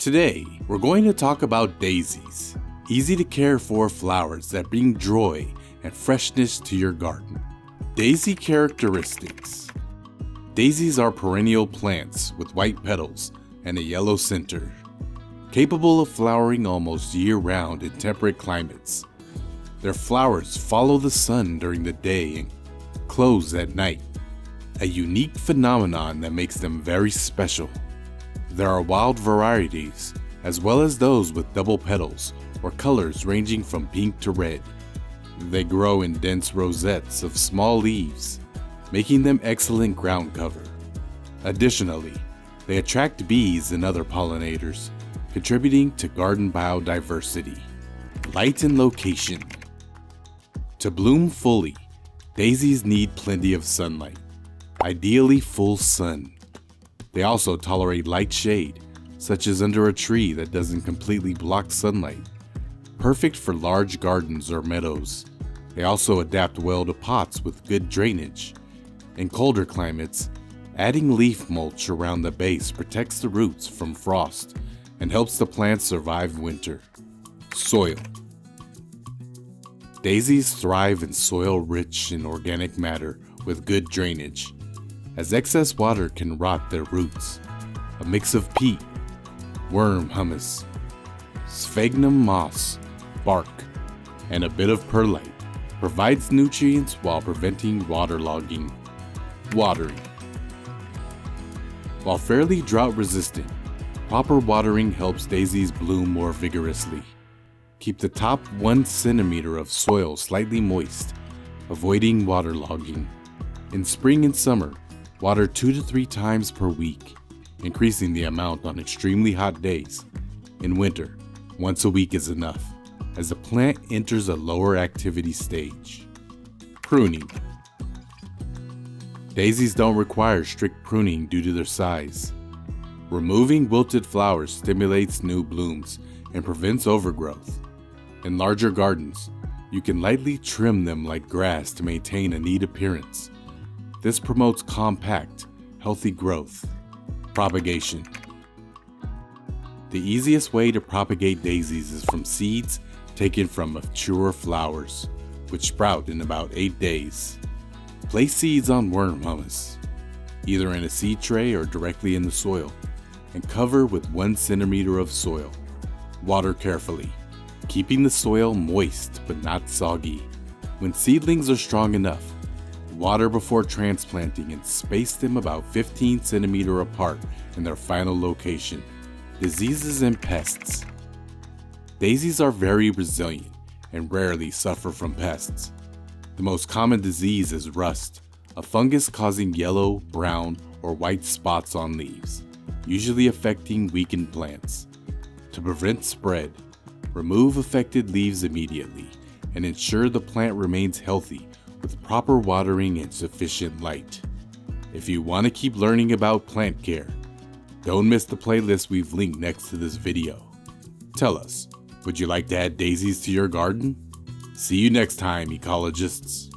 Today, we're going to talk about daisies, easy to care for flowers that bring joy and freshness to your garden. Daisy characteristics. Daisies are perennial plants with white petals and a yellow center, capable of flowering almost year-round in temperate climates. Their flowers follow the sun during the day and close at night, a unique phenomenon that makes them very special. There are wild varieties, as well as those with double petals or colors ranging from pink to red. They grow in dense rosettes of small leaves, making them excellent ground cover. Additionally, they attract bees and other pollinators, contributing to garden biodiversity. Light and location. To bloom fully, daisies need plenty of sunlight, ideally full sun. They also tolerate light shade, such as under a tree that doesn't completely block sunlight. Perfect for large gardens or meadows. They also adapt well to pots with good drainage. In colder climates, adding leaf mulch around the base protects the roots from frost and helps the plants survive winter. Soil. Daisies thrive in soil rich in organic matter with good drainage, as excess water can rot their roots. A mix of peat, worm humus, sphagnum moss, bark, and a bit of perlite provides nutrients while preventing waterlogging. Watering. While fairly drought resistant, proper watering helps daisies bloom more vigorously. Keep the top 1 centimeter of soil slightly moist, avoiding waterlogging. In spring and summer, water 2 to 3 times per week, increasing the amount on extremely hot days. In winter, once a week is enough, as the plant enters a lower activity stage. Pruning. Daisies don't require strict pruning due to their size. Removing wilted flowers stimulates new blooms and prevents overgrowth. In larger gardens, you can lightly trim them like grass to maintain a neat appearance. This promotes compact, healthy growth. Propagation. The easiest way to propagate daisies is from seeds taken from mature flowers, which sprout in about 8 days. Place seeds on worm humus, either in a seed tray or directly in the soil, and cover with 1 centimeter of soil. Water carefully, keeping the soil moist but not soggy. When seedlings are strong enough, water before transplanting and space them about 15 centimeters apart in their final location. Diseases and pests. Daisies are very resilient and rarely suffer from pests. The most common disease is rust, a fungus causing yellow, brown, or white spots on leaves, usually affecting weakened plants. To prevent spread, remove affected leaves immediately and ensure the plant remains healthy with proper watering and sufficient light. If you want to keep learning about plant care, don't miss the playlist we've linked next to this video. Tell us, would you like to add daisies to your garden? See you next time, ecologists.